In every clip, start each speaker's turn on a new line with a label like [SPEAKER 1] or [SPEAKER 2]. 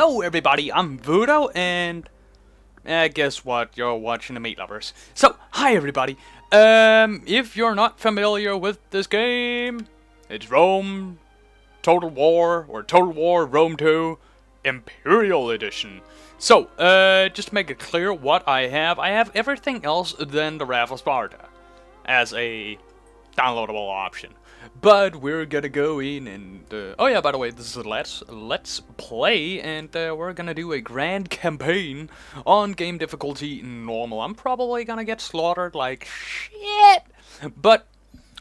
[SPEAKER 1] Hello everybody, I'm Voodoo, and guess what? You're watching the Meat Lovers. So, hi everybody. If you're not familiar with this game, it's Rome Total War, or Total War Rome 2 Imperial Edition. So, just to make it clear what I have everything else than the Wrath of Sparta as a downloadable option. But we're gonna go in and, oh yeah, by the way, this is a let's play, and we're gonna do a grand campaign on game difficulty normal. I'm probably gonna get slaughtered like shit, but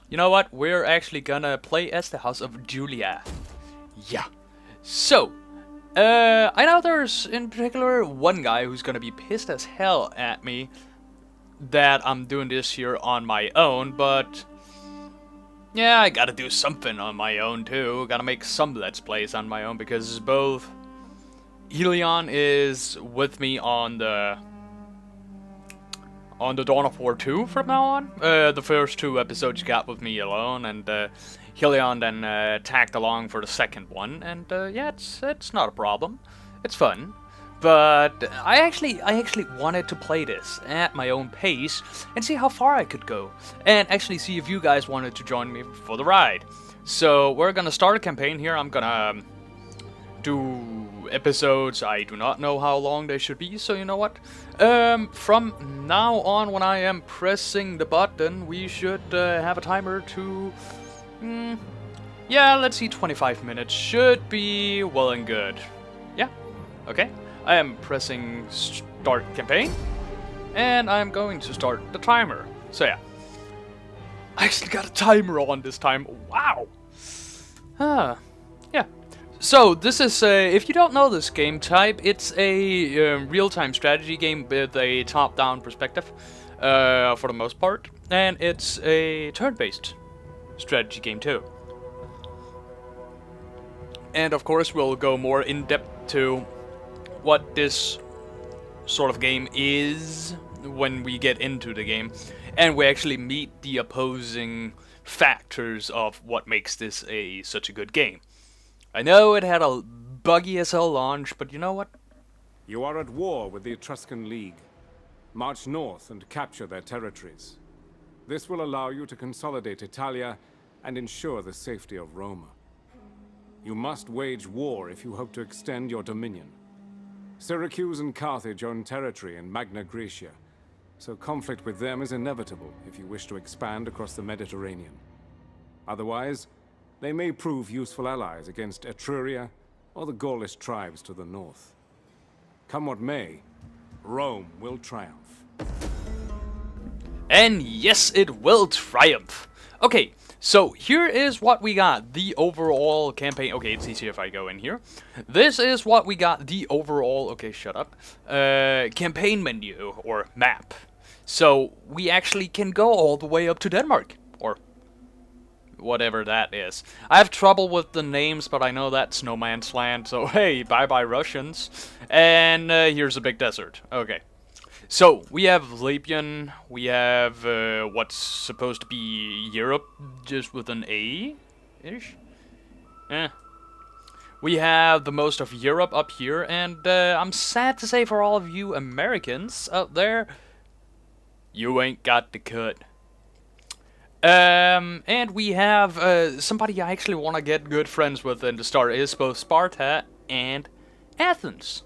[SPEAKER 1] you know what? We're actually gonna play as the House of Julia. Yeah. So, I know there's in particular one guy who's gonna be pissed as hell at me that I'm doing this here on my own, but yeah, I gotta do something on my own too. Gotta make some Let's Plays on my own because both Helion is with me on the Dawn of War 2 from now on. The first two episodes got with me alone, and Helion then tagged along for the second one. And yeah, it's not a problem. It's fun. But I actually wanted to play this at my own pace and see how far I could go, and actually see if you guys wanted to join me for the ride. So we're gonna start a campaign here. I'm gonna do episodes. I do not know how long they should be, so you know what? From now on, when I am pressing the button, we should have a timer to, yeah, let's see, 25 minutes should be well and good. Yeah, okay. I am pressing start campaign, and I'm going to start the timer. So yeah, I actually got a timer on this time. Wow. Yeah. So this is if you don't know this game type, it's a real-time strategy game with a top-down perspective for the most part, and it's a turn-based strategy game too. And of course, we'll go more in depth to what this sort of game is when we get into the game, and we actually meet the opposing factors of what makes this such a good game. I know it had a buggy as hell launch, but you know what?
[SPEAKER 2] You are at war with the Etruscan League. March north and capture their territories. This will allow you to consolidate Italia and ensure the safety of Roma. You must wage war if you hope to extend your dominion. Syracuse and Carthage own territory in Magna Graecia, so conflict with them is inevitable if you wish to expand across the Mediterranean. Otherwise, they may prove useful allies against Etruria or the Gaulish tribes to the north. Come what may, Rome will triumph.
[SPEAKER 1] And yes, it will triumph. Okay, so here is what we got, the overall campaign. Okay, it's easier if I go in here. This is what we got, the overall, okay, shut up, campaign menu, or map. So, we actually can go all the way up to Denmark, or whatever that is. I have trouble with the names, but I know that's no man's land, so hey, bye-bye Russians. And here's a big desert, okay. So, we have Libyan, we have what's supposed to be Europe, just with an A-ish? We have the most of Europe up here, and I'm sad to say for all of you Americans out there, you ain't got the cut. And we have somebody I actually want to get good friends with in the start is both Sparta and Athens.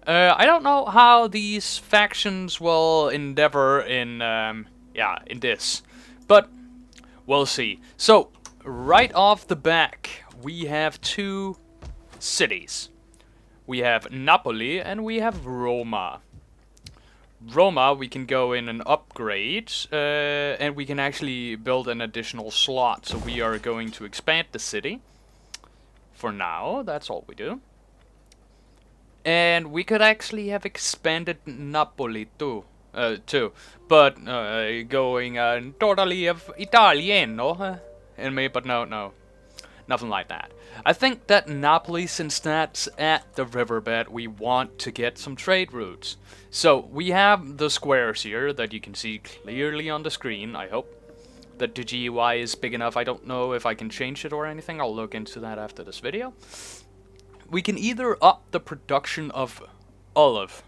[SPEAKER 1] I don't know how these factions will endeavor in, in this, but we'll see. So, right off the back, we have two cities. We have Napoli and we have Roma. Roma, we can go in and upgrade, and we can actually build an additional slot. So we are going to expand the city. For now, that's all we do. And we could actually have expanded Napoli too, but going totally of Italiano in me, but no, nothing like that. I think that Napoli, since that's at the riverbed, we want to get some trade routes. So we have the squares here that you can see clearly on the screen. I hope that the GUI is big enough. I don't know if I can change it or anything. I'll look into that after this video. we can either up the production of olive.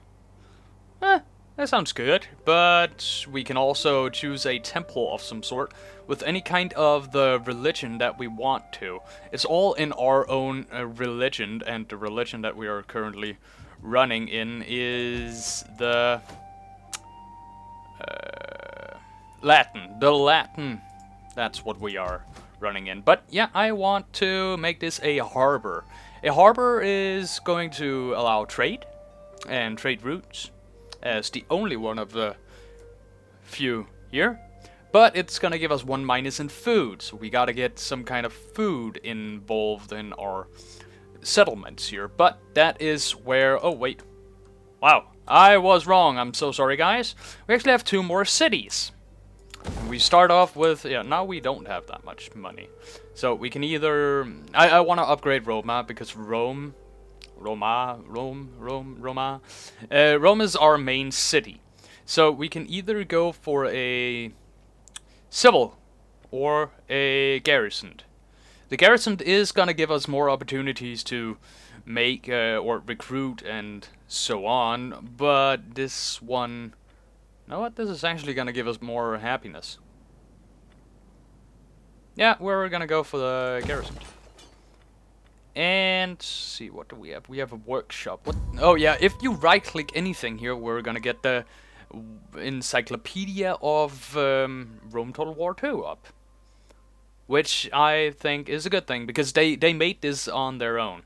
[SPEAKER 1] That sounds good, but we can also choose a temple of some sort with any kind of the religion that we want to. It's all in our own religion, and the religion that we are currently running in is the Latin. The Latin, that's what we are running in. But yeah, I want to make this a harbor. A harbor is going to allow trade and trade routes as the only one of the few here. But it's gonna give us 1 minus in food, so we gotta get some kind of food involved in our settlements here. But that is where... oh, wait. Wow, I was wrong. I'm so sorry, guys. We actually have 2 more cities. And we start off with... yeah, now we don't have that much money. So we can either... I want to upgrade Roma, because Rome is our main city. So we can either go for a civil or a garrisoned. The garrisoned is gonna give us more opportunities to make or recruit and so on, but this one... you know what? This is actually gonna give us more happiness. Yeah, we're gonna go for the garrisoned. And see, what do we have? We have a workshop. What? Oh yeah, if you right-click anything here, we're gonna get the Encyclopedia of Rome Total War 2 up, which I think is a good thing because they made this on their own.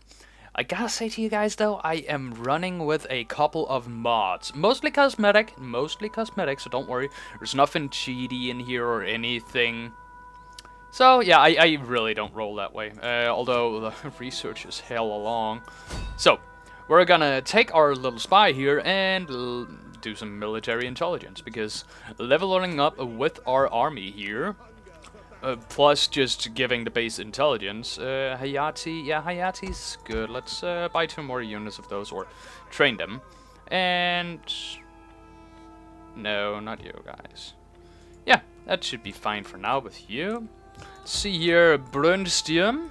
[SPEAKER 1] I gotta say to you guys though, I am running with a couple of mods, mostly cosmetic, so don't worry. There's nothing cheaty in here or anything. So yeah, I really don't roll that way, although the research is hell along. So, we're gonna take our little spy here and do some military intelligence, because leveling up with our army here, plus just giving the base intelligence, Hayati, yeah, Hayati's good. Let's buy 2 more units of those, or train them. And... no, not you guys. Yeah, that should be fine for now with you. See here, Brunstium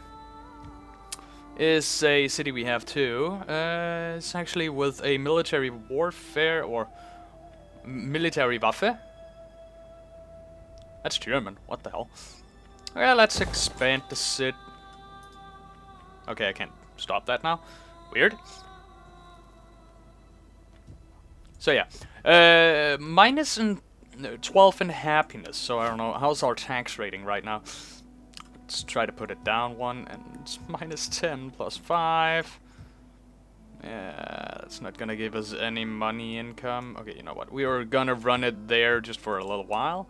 [SPEAKER 1] is a city we have too. It's actually with a military warfare or military Waffe. That's German. What the hell? Well, let's expand the city. Okay, I can't stop that now. Weird. So yeah, minus and 12 in happiness. So I don't know, how's our tax rating right now? Let's try to put it down 1, and it's minus 10 plus 5. Yeah, that's not gonna give us any money income. Okay, you know what? We are gonna run it there just for a little while.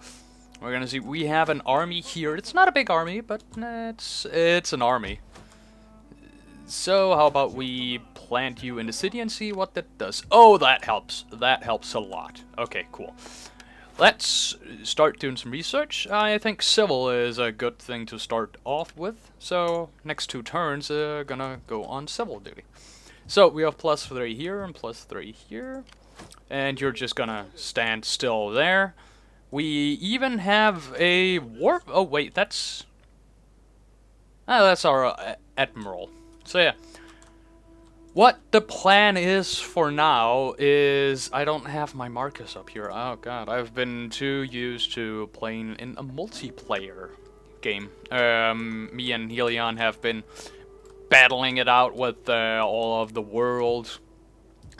[SPEAKER 1] We're gonna see. We have an army here. It's not a big army, but it's an army. So how about we plant you in the city and see what that does? Oh, that helps. That helps a lot. Okay, cool. Let's start doing some research. I think civil is a good thing to start off with. So next 2 turns, gonna go on civil duty. So we have +3 here and +3 here, and you're just gonna stand still there. We even have a war. Oh wait, that's our admiral. So yeah. What the plan is for now is... I don't have my marcus up here. Oh god, I've been too used to playing in a multiplayer game. Me and Helion have been battling it out with all of the world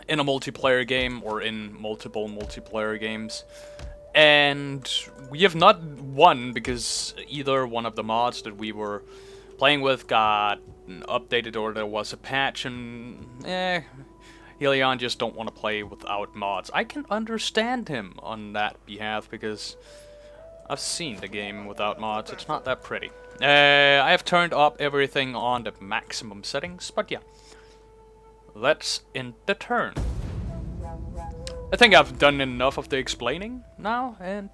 [SPEAKER 1] in a multiplayer game, or in multiple multiplayer games. And we have not won because either one of the mods that we were playing with got updated, or there was a patch, and Helion just don't want to play without mods. I can understand him on that behalf, because I've seen the game without mods. It's not that pretty. I have turned up everything on the maximum settings, but yeah. Let's end the turn. I think I've done enough of the explaining now, and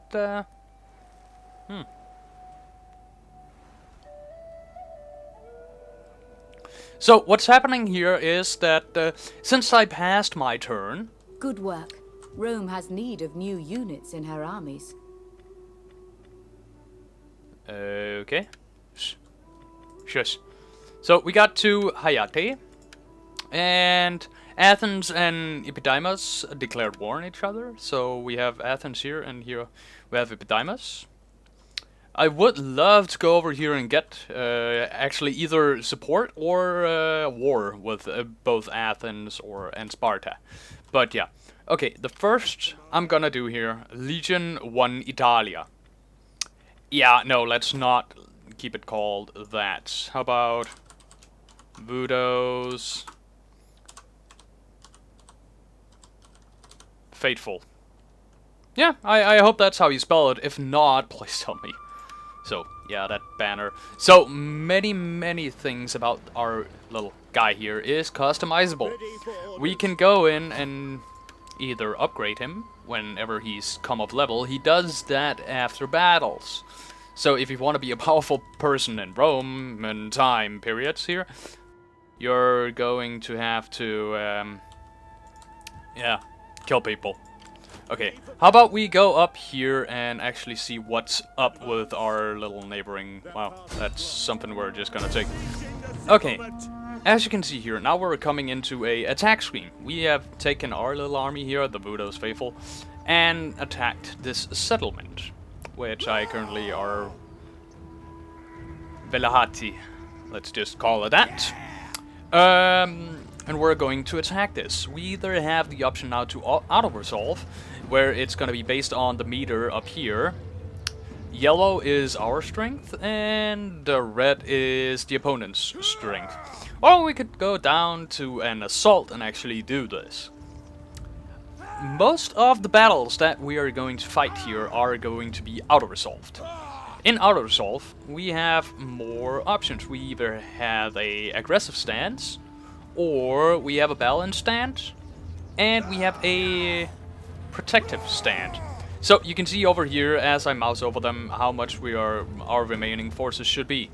[SPEAKER 1] So, what's happening here is that since I passed my turn...
[SPEAKER 3] Good work. Rome has need of new units in her armies.
[SPEAKER 1] Okay. Shush. So, we got to Hayate. And Athens and Epidamus declared war on each other. So we have Athens here, and here we have Epidamus. I would love to go over here and get actually either support or war with both Athens and Sparta. But yeah. Okay, the first I'm gonna do here, Legion 1 Italia. Yeah, no, let's not keep it called that. How about Budos Faithful? Yeah, I hope that's how you spell it. If not, please tell me. So, yeah, that banner. So, many things about our little guy here is customizable. We can go in and either upgrade him whenever he's come up level. He does that after battles. So if you want to be a powerful person in Rome and time periods here, you're going to have to, yeah, kill people. Okay, how about we go up here and actually see what's up with our little neighboring... Wow, that's something we're just gonna take. Okay, as you can see here, now we're coming into a attack screen. We have taken our little army here, the Budos Faithful, and attacked this settlement, which I currently are Velahati. Let's just call it that. And we're going to attack this. We either have the option now to auto-resolve, where it's going to be based on the meter up here. Yellow is our strength, and red is the opponent's strength. Or we could go down to an assault and actually do this. Most of the battles that we are going to fight here are going to be auto-resolved. In auto-resolve, we have more options. We either have a aggressive stance, or we have a balanced stand, and we have a protective stand. So you can see over here, as I mouse over them, how much our remaining forces should be.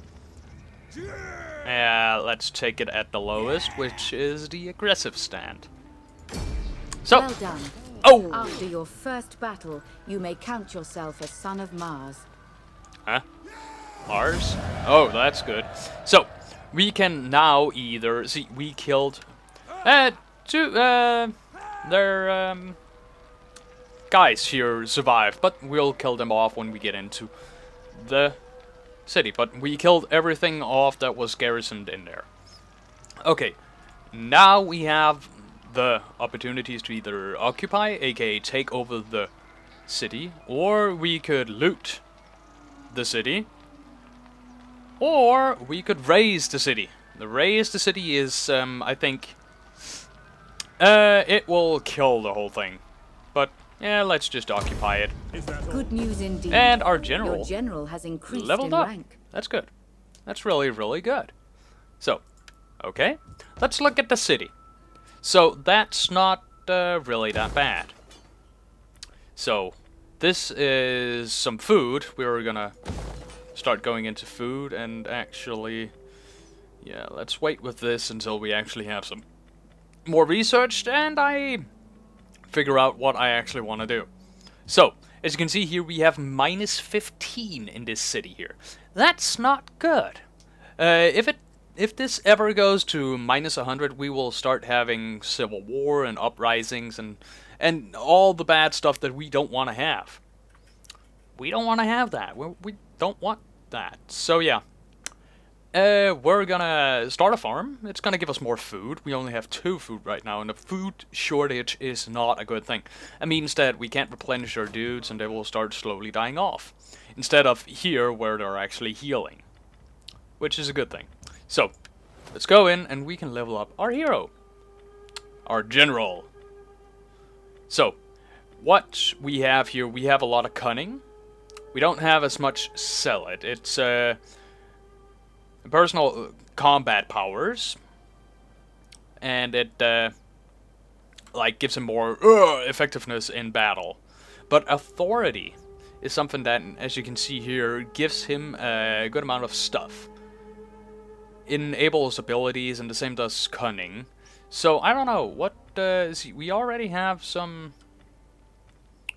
[SPEAKER 1] Let's take it at the lowest, which is the aggressive stand. So,
[SPEAKER 3] well done.
[SPEAKER 1] Oh!
[SPEAKER 3] After your first battle, you may count yourself a son of Mars.
[SPEAKER 1] Huh? Mars? Oh, that's good. So, we can now either... See, we killed... their guys here survived, but we'll kill them off when we get into the city. But we killed everything off that was garrisoned in there. Okay, now we have the opportunities to either occupy, aka take over the city, or we could loot the city, or we could raise the city. The raise the city is, I think, it will kill the whole thing. But yeah, let's just occupy it.
[SPEAKER 3] Good news indeed.
[SPEAKER 1] And our
[SPEAKER 3] Your general has increased
[SPEAKER 1] leveled
[SPEAKER 3] in
[SPEAKER 1] up.
[SPEAKER 3] rank.
[SPEAKER 1] That's good. That's really, really good. So, okay, let's look at the city. So that's not really that bad. So this is some food. We're gonna start going into food and actually, yeah, let's wait with this until we actually have some more researched and I figure out what I actually want to do. So, as you can see here, we have minus 15 in this city here. That's not good. If this ever goes to minus 100, we will start having civil war and uprisings and all the bad stuff that we don't want to have. We don't want to have that. We don't want that. So yeah. We're gonna start a farm. It's gonna give us more food. We only have 2 food right now, and the food shortage is not a good thing. It means that we can't replenish our dudes, and they will start slowly dying off. Instead of here, where they're actually healing. Which is a good thing. So, let's go in, and we can level up our hero. Our general. So, what we have here, we have a lot of cunning. We don't have as much sell it. It's, personal combat powers, and it like gives him more effectiveness in battle. But authority is something that, as you can see here, gives him a good amount of stuff. Enables abilities, and the same does cunning. So I don't know what. See, we already have some.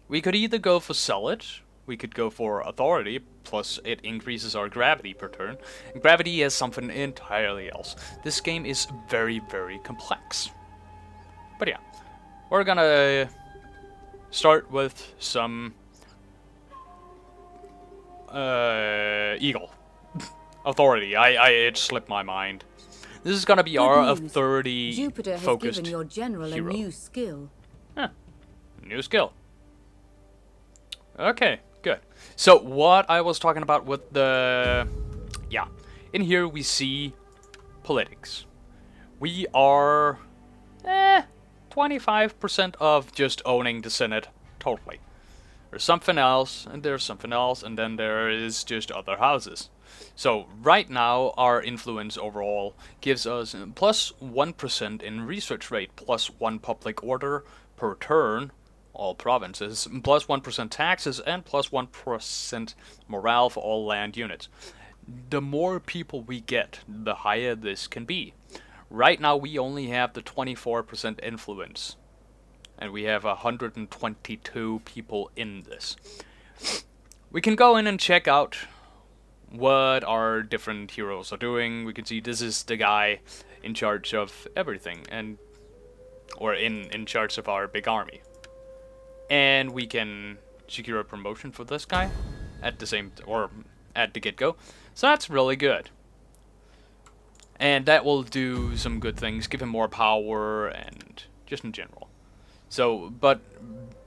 [SPEAKER 1] We could either go for sell it, we could go for authority, plus it increases our gravity per turn. And gravity is something entirely else. This game is very, very complex. But yeah, we're gonna start with some eagle authority. It slipped my mind. This is gonna be our authority
[SPEAKER 3] Jupiter has
[SPEAKER 1] focused
[SPEAKER 3] given your general
[SPEAKER 1] hero.
[SPEAKER 3] a new skill.
[SPEAKER 1] Huh. New skill. Okay, good. So what I was talking about with the... Yeah. In here we see politics. We are... 25% of just owning the Senate totally. There's something else, and there's something else, and then there is just other houses. So right now our influence overall gives us plus 1% in research rate, plus 1 public order per turn, all provinces, plus 1% taxes, and plus 1% morale for all land units. The more people we get, the higher this can be. Right now we only have the 24% influence, and we have 122 people in this. We can go in and check out what our different heroes are doing. We can see this is the guy in charge of everything, and or in charge of our big army. And we can secure a promotion for this guy at the get-go. So that's really good. And that will do some good things, give him more power, and just in general. So, but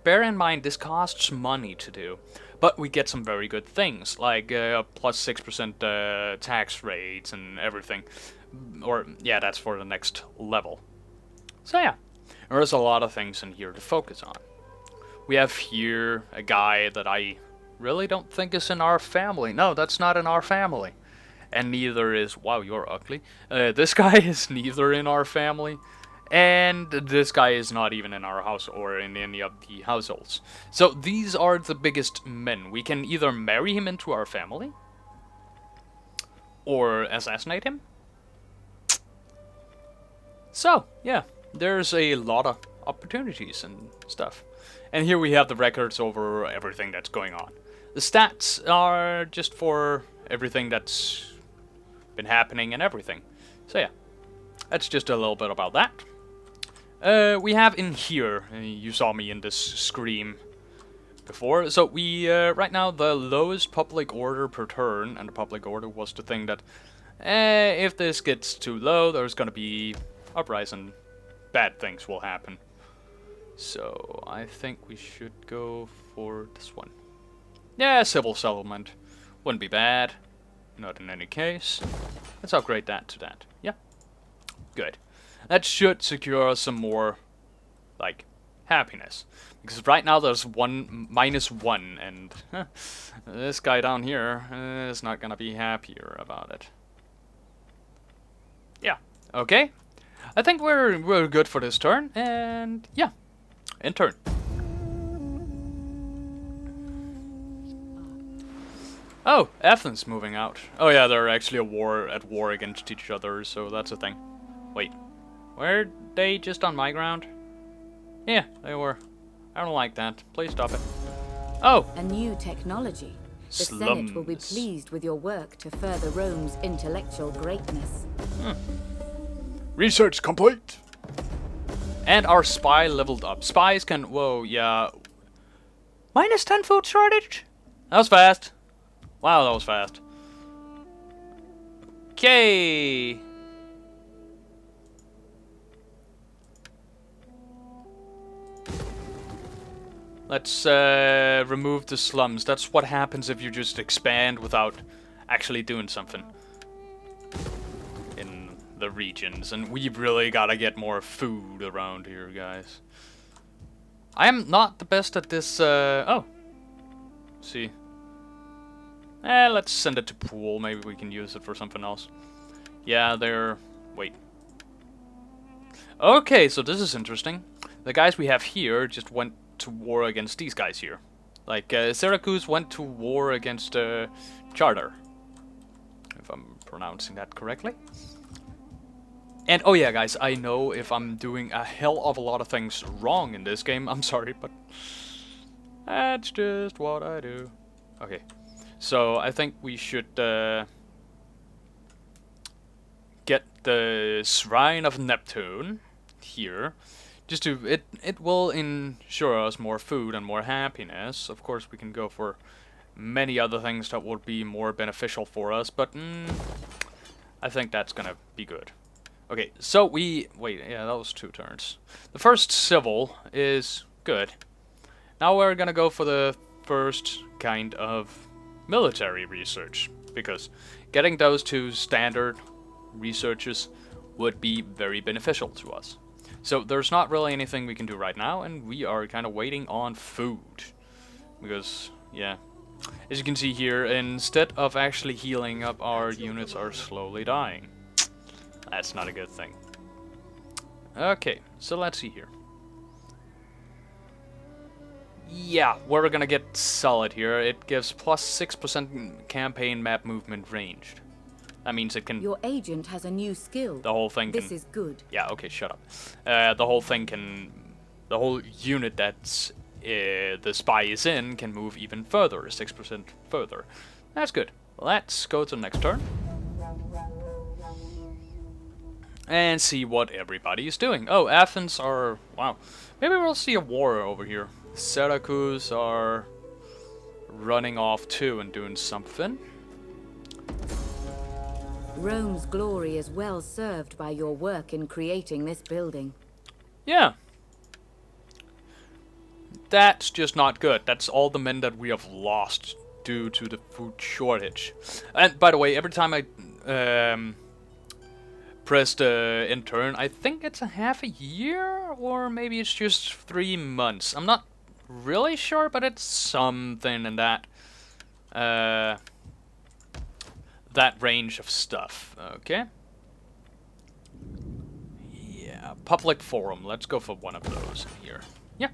[SPEAKER 1] bear in mind, this costs money to do. But we get some very good things, like plus 6% tax rates and everything. Or, yeah, that's for the next level. So yeah, there's a lot of things in here to focus on. We have here a guy that I really don't think is in our family. No, that's not in our family. And neither is... Wow, you're ugly. This guy is neither in our family. And this guy is not even in our house or in any of the households. So these are the biggest men. We can either marry him into our family, or assassinate him. So, yeah, there's a lot of opportunities and stuff. And here we have the records over everything that's going on. The stats are just for everything that's been happening and everything. So yeah, that's just a little bit about that. We have in here, you saw me in this scream before, so we, right now, the lowest public order per turn, and the public order was the thing that, if this gets too low, there's gonna be uprising and bad things will happen. So, I think we should go for this one. Yeah, civil settlement. Wouldn't be bad. Not in any case. Let's upgrade that to that. Yeah. Good. That should secure us some more, like, happiness. Because right now there's -1, and this guy down here is not gonna be happier about it. Yeah. Okay. I think we're good for this turn, and yeah. In turn. Oh, Athens moving out. Oh yeah, they're actually at war against each other, so that's a thing. Wait, were they just on my ground? Yeah, they were. I don't like that. Please stop it. Oh!
[SPEAKER 3] A new technology. The Senate will be pleased with your work to further Rome's intellectual greatness.
[SPEAKER 1] Research complete! And our spy leveled up. Spies can... Whoa, yeah. -10 food shortage? That was fast. Wow, that was fast. Okay. Let's remove the slums. That's what happens if you just expand without actually doing something in the regions. And we've really gotta get more food around here, guys. I am not the best at this, oh. Let's see. Let's send it to pool. Maybe we can use it for something else. Yeah, they're... Wait. Okay, so this is interesting. The guys we have here just went to war against these guys here. Like, Syracuse went to war against, Charter. If I'm pronouncing that correctly. And, oh yeah, guys, I know if I'm doing a hell of a lot of things wrong in this game. I'm sorry, but... that's just what I do. Okay. So I think we should get the Shrine of Neptune here. Just to it will ensure us more food and more happiness. Of course, we can go for many other things that would be more beneficial for us, but I think that's gonna be good. Okay, so wait, yeah, that was 2 turns. The first civil is good. Now we're gonna go for the first kind of military research, because getting those 2 standard researches would be very beneficial to us. So there's not really anything we can do right now, and we are kind of waiting on food. Because, yeah, as you can see here, instead of actually healing up, our units are slowly dying. That's not a good thing. Okay, so let's see here. Yeah, we're gonna get solid here. It gives plus 6% campaign map movement ranged. That means it can...
[SPEAKER 3] Your agent has a new skill.
[SPEAKER 1] The whole thing can...
[SPEAKER 3] This is good.
[SPEAKER 1] Yeah, okay, shut up. The whole thing can... The whole unit that's the spy is in can move even further, 6% further. That's good. Let's go to the next turn. And see what everybody is doing. Oh, Athens are... Wow. Maybe we'll see a war over here. Syracuse are running off too and doing something.
[SPEAKER 3] Rome's glory is well served by your work in creating this building.
[SPEAKER 1] Yeah. That's just not good. That's all the men that we have lost due to the food shortage. And by the way, every time I press the intern, I think it's a half a year, or maybe it's just 3 months. I'm not really sure, but it's something in that that range of stuff. Okay. Yeah, public forum. Let's go for one of those here. Yeah.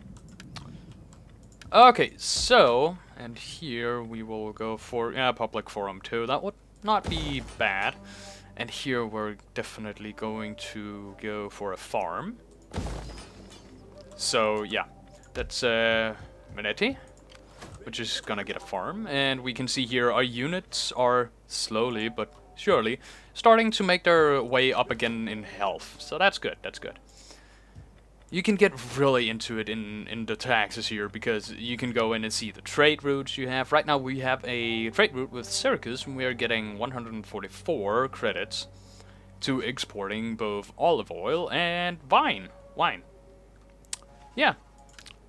[SPEAKER 1] Okay, so, and here we will go for public forum too. That would not be bad. And here we're definitely going to go for a farm. So yeah, that's Monetti, which is gonna get a farm. And we can see here our units are slowly but surely starting to make their way up again in health. So that's good, that's good. You can get really into it in the taxes here, because you can go in and see the trade routes you have. Right now we have a trade route with Syracuse, and we are getting 144 credits to exporting both olive oil and wine. Yeah.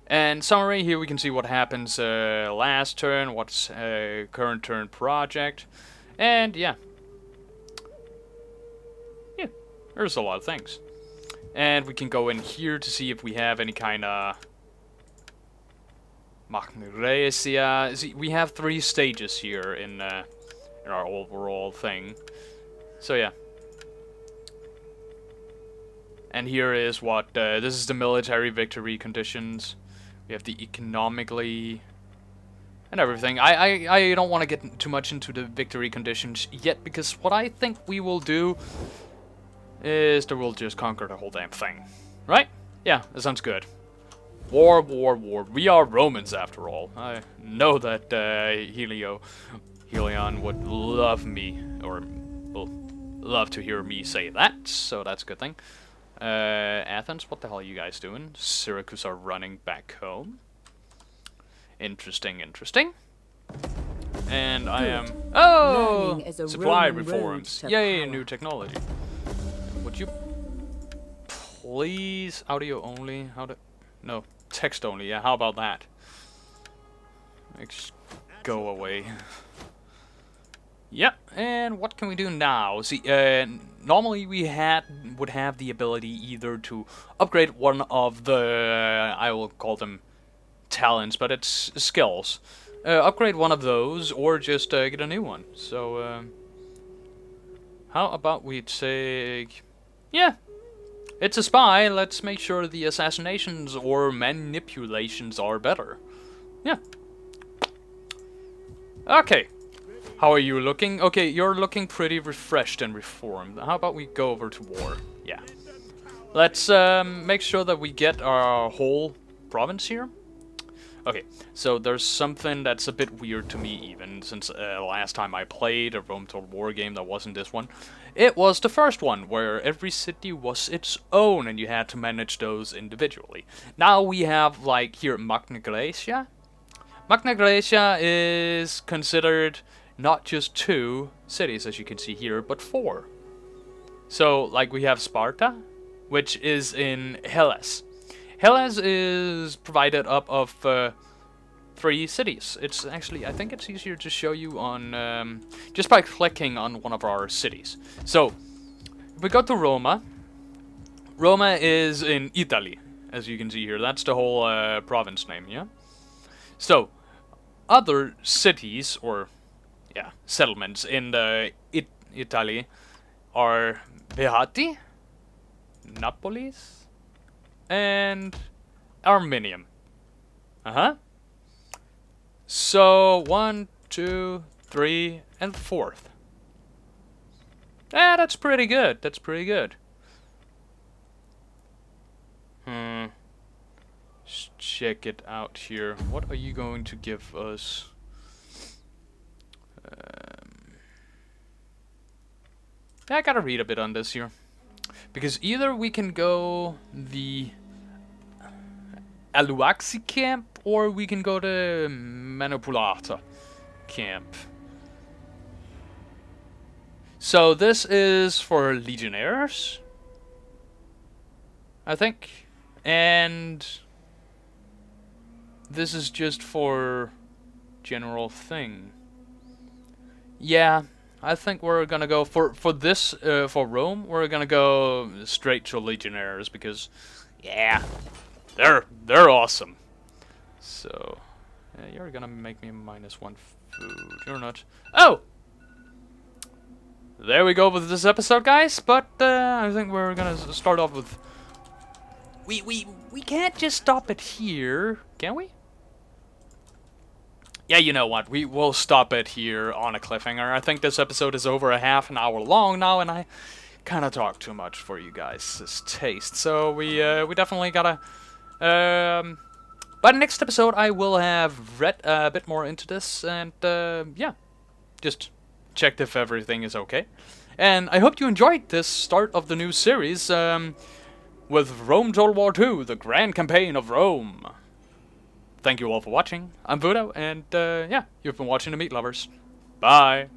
[SPEAKER 1] And summary, here we can see what happens last turn, what's current turn project, and yeah. Yeah, there's a lot of things. And we can go in here to see if we have any kind of Magnesia. See, we have 3 stages here in our overall thing. So yeah. And here is what this is the military victory conditions. We have the economically and everything. I don't want to get too much into the victory conditions yet, because what I think we will do is that we'll just conquer the whole damn thing. Right? Yeah, that sounds good. War. We are Romans after all. I know that Helion would love me, or will love to hear me say that, so that's a good thing. Athens, what the hell are you guys doing? Syracuse are running back home. Interesting. And I am... Oh! Supply reforms. Yay, new technology. Would you please audio only? No, text only. Yeah, how about that? Just go away. Yep. And what can we do now? See, normally we would have the ability either to upgrade one of the I will call them talents, but it's skills. Upgrade one of those, or just get a new one. So, how about we take... Yeah, it's a spy. Let's make sure the assassinations or manipulations are better. Yeah. Okay. How are you looking? Okay, you're looking pretty refreshed and reformed. How about we go over to war? Yeah. Let's make sure that we get our whole province here. Okay, so there's something that's a bit weird to me even, since last time I played a Rome Total War game that wasn't this one. It was the first one, where every city was its own and you had to manage those individually. Now we have, like, here, Magna Graecia. Magna Graecia is considered not just 2 cities, as you can see here, but 4. So, like, we have Sparta, which is in Hellas. Hellas is provided up of 3 cities. It's actually, I think it's easier to show you on, just by clicking on one of our cities. So, if we go to Roma. Roma is in Italy, as you can see here. That's the whole province name, yeah? So, other cities, or, yeah, settlements in the Italy are Behati, Napolis, and Arminium. So 1, 2, 3, and 4th. That's pretty good. That's pretty good. Let's check it out here. What are you going to give us? I gotta read a bit on this here. Because either we can go the Aluaxi camp, or we can go to Manipulata camp. So this is for legionnaires, I think. And this is just for general thing. Yeah. I think we're gonna go for this for Rome. We're gonna go straight to legionnaires because, yeah, they're awesome. So you're gonna make me -1 food. You're not. Oh, there we go with this episode, guys. But I think we're gonna start off with. We can't just stop it here, can we? Yeah, you know what, we will stop it here on a cliffhanger. I think this episode is over a half an hour long now, and I kind of talk too much for you guys' taste. So we definitely gotta... by the next episode, I will have read a bit more into this, and yeah, just checked if everything is okay. And I hope you enjoyed this start of the new series with Rome Total War 2, the Grand Campaign of Rome. Thank you all for watching. I'm Voodoo, and yeah, you've been watching The Meat Lovers. Bye!